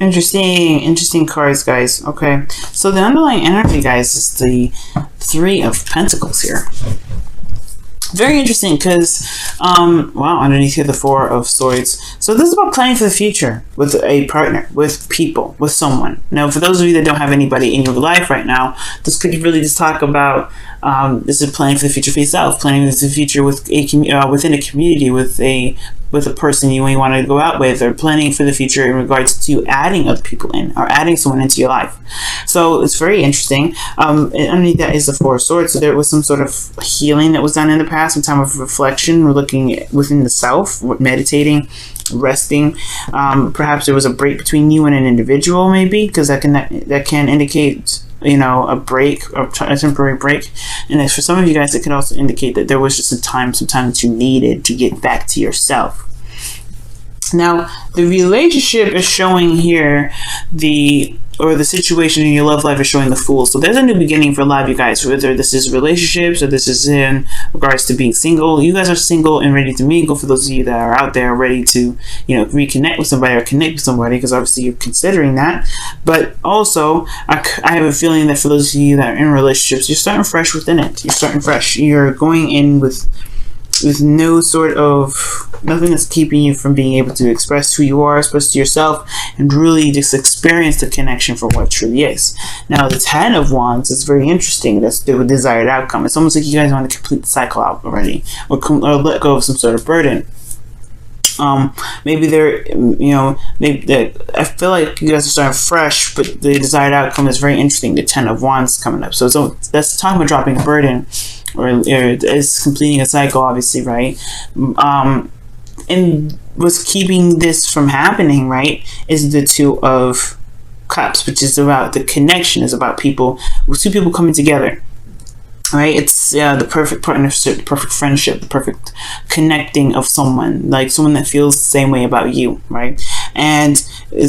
Interesting cards, guys. Okay, so the underlying energy, guys, is the Three of Pentacles here. Very interesting because, wow, underneath here, the Four of Swords. So this is about planning for the future with a partner, with people, with someone. Now, for those of you that don't have anybody in your life right now, this could really just talk about, this is planning for the future for yourself, planning for the future with within a community, with a person you want to go out with, or planning for the future in regards to adding other people in, or adding someone into your life. So it's very interesting. And underneath that is the Four of Swords. So there was some sort of healing that was done in the past, some time of reflection. We're looking within the self, meditating, resting. Perhaps there was a break between you and an individual, maybe, because that can indicate, you know, a break, or a temporary break. And for some of you guys, it could also indicate that there was just some time that you needed to get back to yourself. Now, the relationship is showing here the situation in your love life is showing the Fool. So there's a new beginning for a lot of you guys, whether this is relationships or this is in regards to being single. You guys are single and ready to mingle. For those of you that are out there ready to, you know, reconnect with somebody or connect with somebody, because obviously you're considering that. But also, I have a feeling that for those of you that are in relationships, you're starting fresh within it. You're starting fresh. You're going in with no sort of, nothing that's keeping you from being able to express who you are, express to yourself, and really just experience the connection for what it truly is. Now, the Ten of Wands is very interesting. That's the desired outcome. It's almost like you guys want to complete the cycle out already, or let go of some sort of burden. Maybe they're, you know, I feel like you guys are starting fresh, but the desired outcome is very interesting. The Ten of Wands coming up. So that's talking about dropping a burden, or is completing a cycle, obviously, right? And what's keeping this from happening, right, is the Two of Cups, which is about the connection, is about two people coming together. Right, it's the perfect partnership, the perfect friendship, the perfect connecting of someone, like someone that feels the same way about you, right? And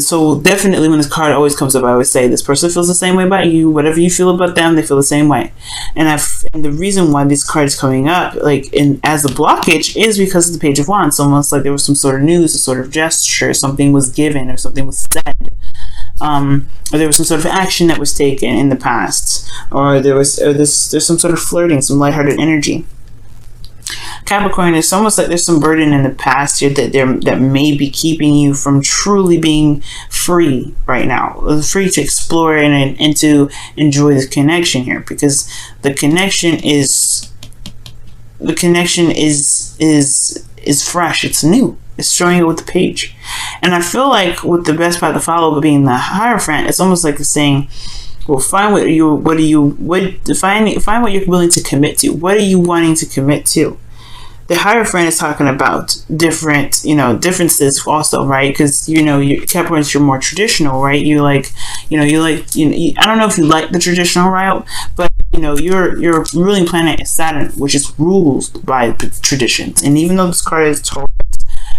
so definitely when this card always comes up, I always say this person feels the same way about you. Whatever you feel about them, they feel the same way. And the reason why this card is coming up, like as a blockage, is because of the Page of Wands. It's almost like there was some sort of news, a sort of gesture, something was given or something was said. Or there was some sort of action that was taken in the past, or there's some sort of flirting, some lighthearted energy. Capricorn, it's almost like there's some burden in the past here that may be keeping you from truly being free right now, free to explore and to enjoy this connection here, because the connection is fresh, it's new. It's showing it with the Page. And I feel like with the best path to follow being the Hierophant, it's almost like saying, well, find what you're willing to commit to. What are you wanting to commit to? The Hierophant is talking about different, differences also, right? Because, Capricorns, you're more traditional, right? I don't know if you like the traditional route, but your ruling planet is Saturn, which is ruled by traditions. And even though this card is Taurus,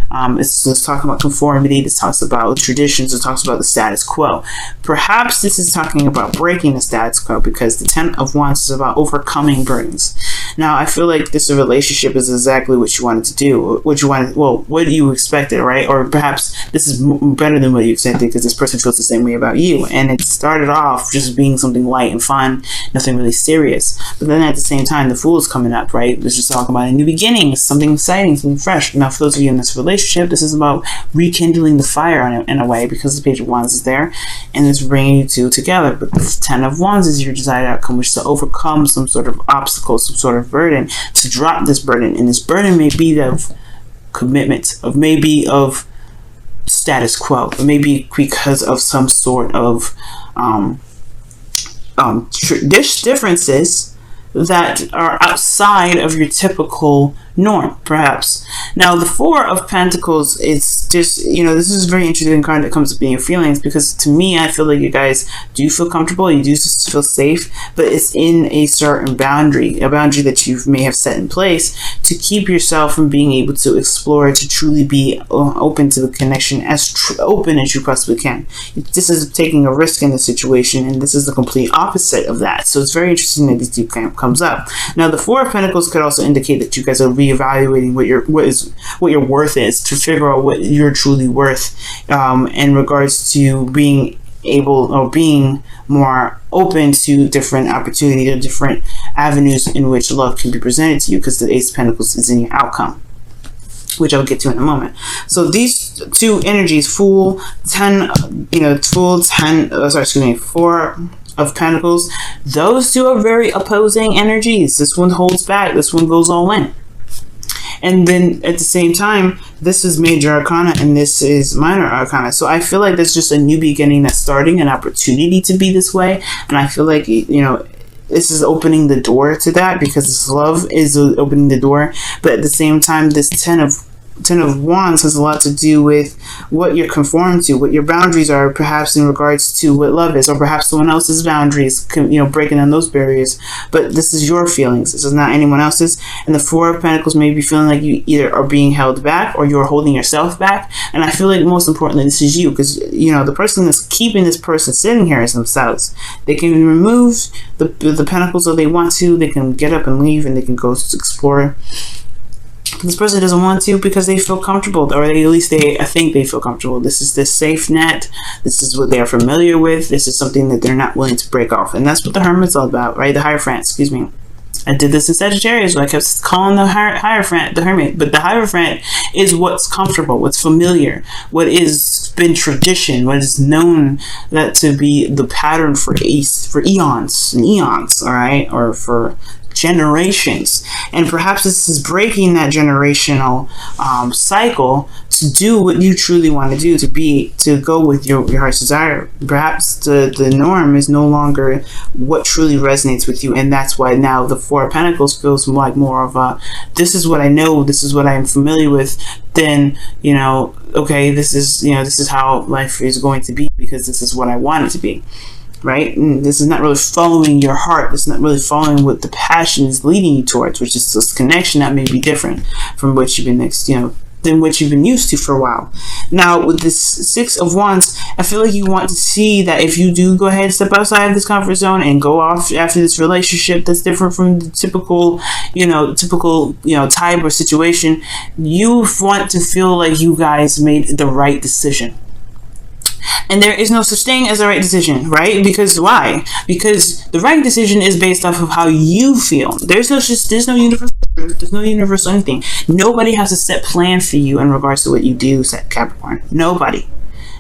it's talking about conformity, this talks about traditions, it talks about the status quo. Perhaps this is talking about breaking the status quo, because the Ten of Wands is about overcoming burdens. Now, I feel like this relationship is exactly what you wanted to do, what you expected, right? Or perhaps this is better than what you expected, because this person feels the same way about you, and it started off just being something light and fun, nothing really serious. But then at the same time, the Fool is coming up, right? Let's just talk about a new beginning, something exciting, something fresh. Now, for those of you in this relationship, this is about rekindling the fire in a way, because the Page of Wands is there, and it's bringing you two together. But the Ten of Wands is your desired outcome, which is to overcome some sort of obstacle, some sort of burden, to drop this burden. And this burden may be of commitment, of status quo, or maybe because of some sort of differences that are outside of your typical norm, perhaps. Now, the Four of Pentacles is just, this is a very interesting card that comes up in your feelings, because to me, I feel like you guys do feel comfortable, you do feel safe, but it's in a certain boundary, a boundary that you may have set in place to keep yourself from being able to explore, to truly be open to the connection, as open as you possibly can. This is taking a risk in the situation, and this is the complete opposite of that. So it's very interesting that these two comes up. Now, the Four of Pentacles could also indicate that you guys are reevaluating what your worth is, to figure out what you're truly worth, in regards to being able or being more open to different opportunities or different avenues in which love can be presented to you, because the Ace of Pentacles is in your outcome, which I'll get to in a moment. So these two energies, Fool, 10, Fool, 10, excuse me, 4 of Pentacles, those two are very opposing energies. This one holds back, this one goes all in. And then at the same time, this is Major Arcana and this is Minor Arcana. So I feel like there's just a new beginning that's starting, an opportunity to be this way. And I feel like, this is opening the door to that, because this love is opening the door. But at the same time, this Ten of Wands has a lot to do with what you're conformed to, what your boundaries are, perhaps in regards to what love is, or perhaps someone else's boundaries, breaking down those barriers. But this is your feelings. This is not anyone else's. And the Four of Pentacles may be feeling like you either are being held back or you're holding yourself back. And I feel like most importantly, this is you, because, the person that's keeping this person sitting here is themselves. They can remove the Pentacles if they want to. They can get up and leave, and they can go explore. This person doesn't want to because they feel comfortable, or at least I think they feel comfortable. This is the safe net. This is what they are familiar with. This is something that they're not willing to break off. And that's what the Hermit's all about, right? The Hierophant, excuse me. I did this in Sagittarius, where I kept calling the Hierophant the Hermit. But the Hierophant is what's comfortable, what's familiar, what is been tradition, what is known that to be the pattern for eons and eons, all right? Or for generations. And perhaps this is breaking that generational cycle to do what you truly want to do, to go with your heart's desire. Perhaps the norm is no longer what truly resonates with you, and that's why now the Four of Pentacles feels like more of a, this is what I know, this is what I'm familiar with, then okay, this is how life is going to be, because this is what I want it to be. Right? And this is not really following your heart. This is not really following what the passion is leading you towards, which is this connection that may be different from what you've been than what you've been used to for a while. Now, with this Six of Wands, I feel like you want to see that if you do go ahead and step outside of this comfort zone and go off after this relationship that's different from the typical type or situation, you want to feel like you guys made the right decision. And there is no such thing as a right decision, right? Because why? Because the right decision is based off of how you feel. There's no universal truth. There's no universal anything. Nobody has a set plan for you in regards to what you do, Capricorn. Nobody.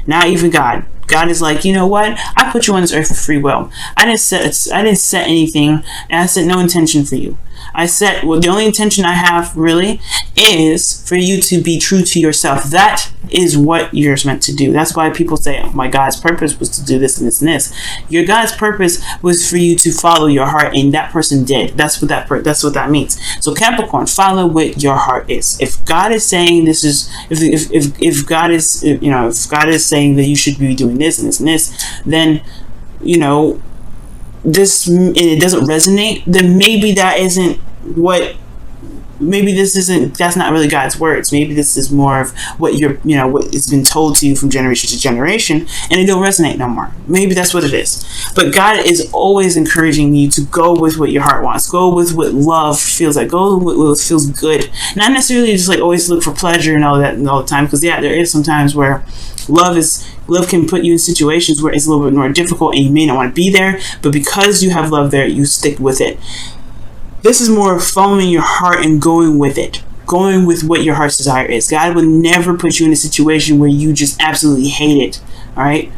Not even God. God is like, you know what? I put you on this earth for free will. I didn't set anything, and I set no intention for you. The only intention I have really is for you to be true to yourself. That is what you're meant to do. That's why people say, oh, my God's purpose was to do this and this and this. Your God's purpose was for you to follow your heart, and that person did. That's what that means. So Capricorn, follow what your heart is. If God is saying this is, if God is, if God is saying that you should be doing this and this and this, then it doesn't resonate, then maybe that's not really God's words. Maybe this is more of what what has been told to you from generation to generation, and it don't resonate no more. Maybe that's what it is. But God is always encouraging you to go with what your heart wants. Go with what love feels like. Go with what feels good. Not necessarily just like always look for pleasure and all that all the time, because there is some times where love can put you in situations where it's a little bit more difficult and you may not want to be there, but because you have love there, you stick with it. This is more following your heart and going with it. Going with what your heart's desire is. God would never put you in a situation where you just absolutely hate it. Alright?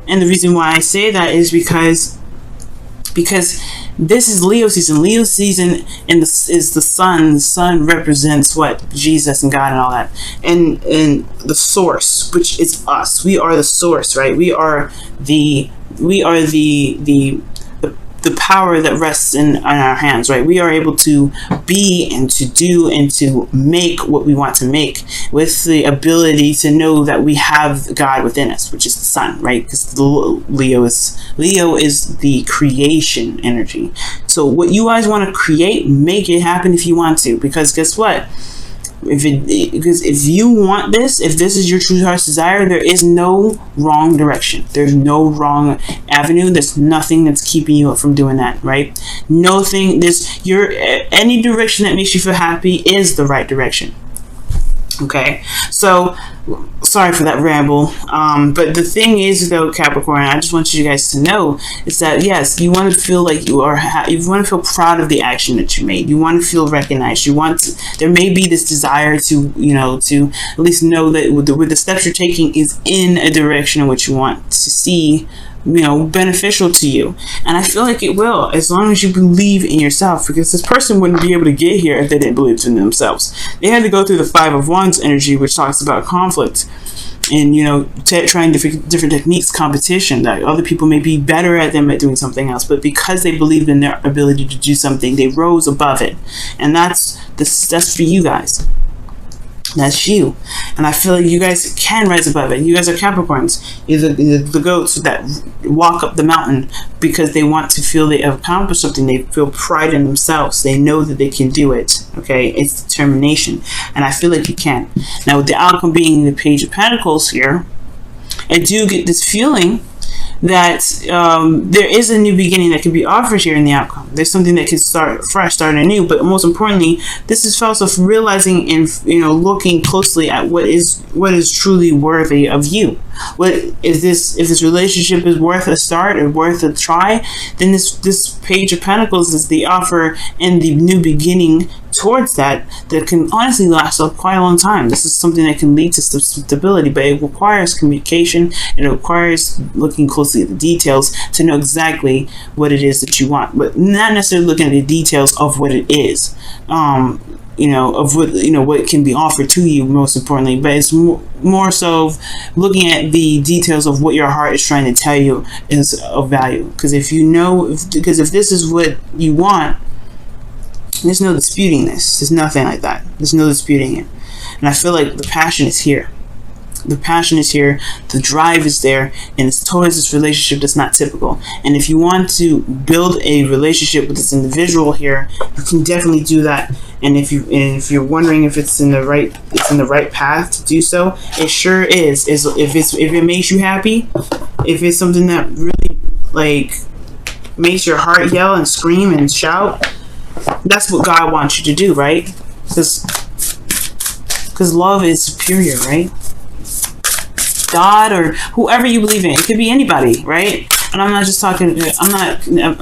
And the reason why I say that is because this is Leo season. Leo season is the sun. The sun represents what? Jesus and God and all that. And the source, which is us. We are the source, right? We are the power that rests in our hands, right? We are able to be and to do and to make what we want to make, with the ability to know that we have God within us, which is the sun, right? Because Leo is the creation energy. So what you guys want to create, make it happen if you want to, because guess what? Because if you want this, if this is your true heart's desire, there is no wrong direction. There's no wrong avenue. There's nothing that's keeping you from doing that, right? Nothing. Any direction that makes you feel happy is the right direction. Okay, so sorry for that ramble, but the thing is, though, Capricorn, I just want you guys to know is that yes, you want to feel like you want to feel proud of the action that you made. You want to feel recognized. There may be this desire to to at least know that with the steps you're taking is in a direction in which you want to see beneficial to you. And I feel like it will, as long as you believe in yourself, because this person wouldn't be able to get here if they didn't believe in themselves. They had to go through the Five of Wands energy, which talks about conflict and trying different techniques, competition, that other people may be better at them at doing something else, but because they believed in their ability to do something, they rose above it. And that's for you guys. That's you. And I feel like you guys can rise above it. You guys are Capricorns. You're the goats that walk up the mountain because they want to feel they have accomplished something. They feel pride in themselves. They know that they can do it. Okay? It's determination. And I feel like you can. Now, with the outcome being the Page of Pentacles here, I do get this feeling that there is a new beginning that could be offered here in the outcome. There's something that can start fresh, start anew. But most importantly, this is also realizing and looking closely at what is truly worthy of you. If this relationship is worth a start or worth a try, then this Page of Pentacles is the offer and the new beginning towards that can honestly last quite a long time. This is something that can lead to stability, but it requires communication. It requires looking closely at the details to know exactly what it is that you want, but not necessarily looking at the details of what it is. Of what can be offered to you, most importantly, but it's more so looking at the details of what your heart is trying to tell you is of value. Because if this is what you want, there's no disputing this. There's nothing like that. There's no disputing it. And I feel like the passion is here. The passion is here, the drive is there, and it's towards this relationship that's not typical. And if you want to build a relationship with this individual here, you can definitely do that. And if you're wondering if it's in the right path to do so, it sure is. If it makes you happy, if it's something that really makes your heart yell and scream and shout, that's what God wants you to do, right? Because love is superior, right? God or whoever you believe in. It could be anybody, right? And I'm not just talking. I'm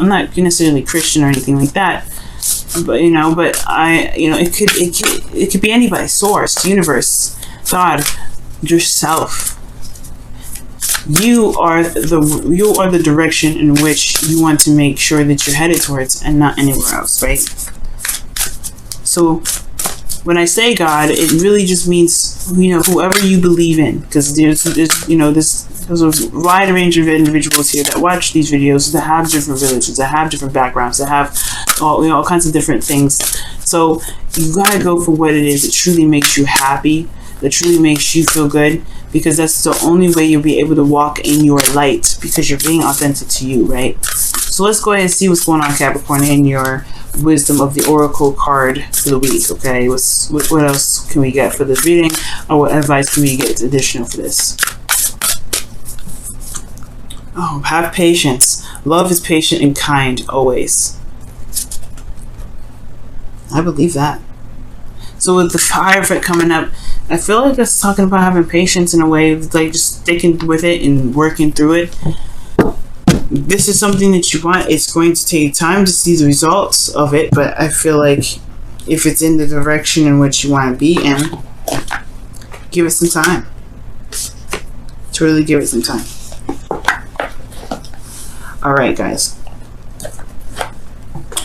not necessarily Christian or anything like that. But it could be anybody. Source, universe, God, yourself. You are the direction in which you want to make sure that you're headed towards, and not anywhere else, right? So when I say God, it really just means whoever you believe in, because there's a wide range of individuals here that watch these videos that have different religions, that have different backgrounds, that have all kinds of different things. So you gotta go for what it is that truly makes you happy, that truly makes you feel good, because that's the only way you'll be able to walk in your light, because you're being authentic to you, right? So let's go ahead and see what's going on, Capricorn, in your wisdom of the Oracle card for the week. Okay, what else can we get for this reading, or what advice can we get additional for this? Oh, have patience. Love is patient and kind always. I believe that. So with the Hierophant coming up, I feel like it's talking about having patience in a way, like just sticking with it and working through it. This is something that you want. It's going to take time to see the results of it, but I feel like if it's in the direction in which you want to be in, give it some time. To really give it some time. Alright, guys.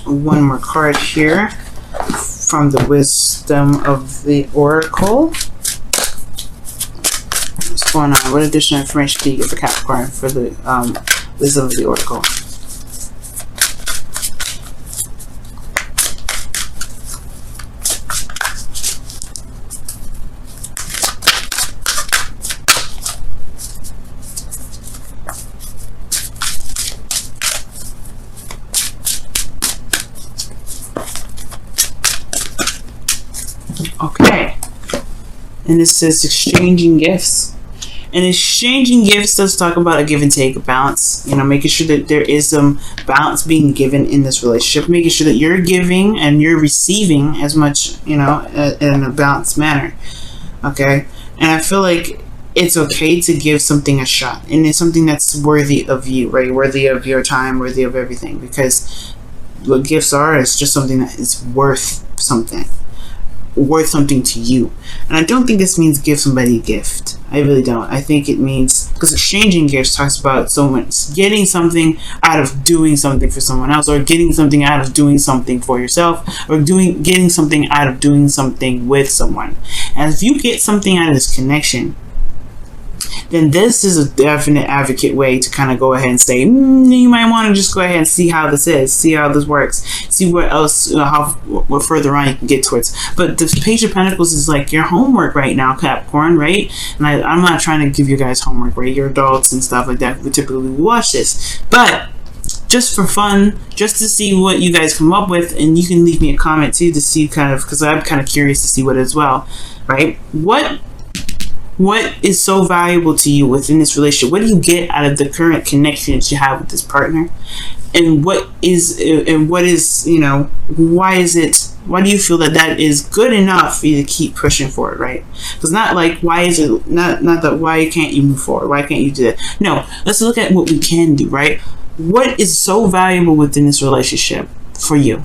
One more card here from the wisdom of the Oracle. What's going on? What additional information can you get for Capricorn for the wisdom of the Oracle? Okay. And it says exchanging gifts. And exchanging gifts does talk about a give and take, a balance. You know, making sure that there is some balance being given in this relationship. Making sure that you're giving and you're receiving as much, you know, in a balanced manner. Okay? And I feel like it's okay to give something a shot. And it's something that's worthy of you, right? Worthy of your time, worthy of everything. Because what gifts are is just something that is worth something. Worth something to you. And I don't think this means give somebody a gift. I really don't. I think it means, because exchanging gifts talks about someone getting something out of doing something for someone else, or getting something out of doing something for yourself, or getting something out of doing something with someone. And if you get something out of this connection, then this is a definite advocate way to kind of go ahead and say, you might want to just go ahead and see how this is, see how this works, see what else, what further on you can get towards. But the Page of Pentacles is like your homework right now, Capricorn, right? And I'm not trying to give you guys homework, right? You're adults and stuff like that. We typically watch this, but just for fun, just to see what you guys come up with, and you can leave me a comment too to see kind of, because I'm kind of curious to see what as well, right? What is so valuable to you within this relationship? What do you get out of the current connection that you have with this partner? And what is, you know, why do you feel that that is good enough for you to keep pushing forward, right? Because not like, why is it, not that why can't you move forward? Why can't you do that? No, let's look at what we can do, right? What is so valuable within this relationship for you?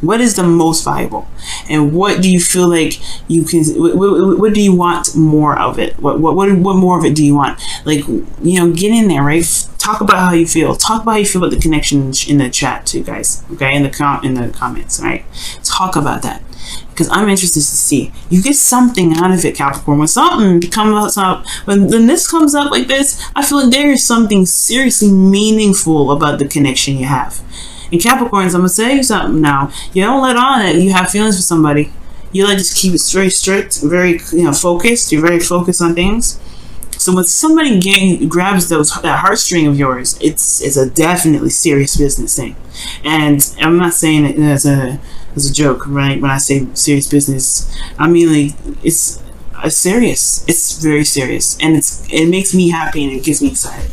What is the most valuable, and what do you feel like you can? What do you want more of it? What more of it do you want? Like, you know, get in there, right? Talk about how you feel. Talk about how you feel about the connection in the chat too, guys. Okay, in the comments, right? Talk about that, because I'm interested to see you get something out of it, Capricorn. When something comes up, when this comes up like this, I feel like there is something seriously meaningful about the connection you have. And Capricorns, I'm gonna say you something now. You don't let on that you have feelings for somebody. You like just keep it very strict, very, you know, focused. You're very focused on things. So when somebody grabs that heartstring of yours, it's a definitely serious business thing. And I'm not saying it as a joke, right? When I say serious business, I mean, like, it's serious. It's very serious, and it makes me happy and it gets me excited.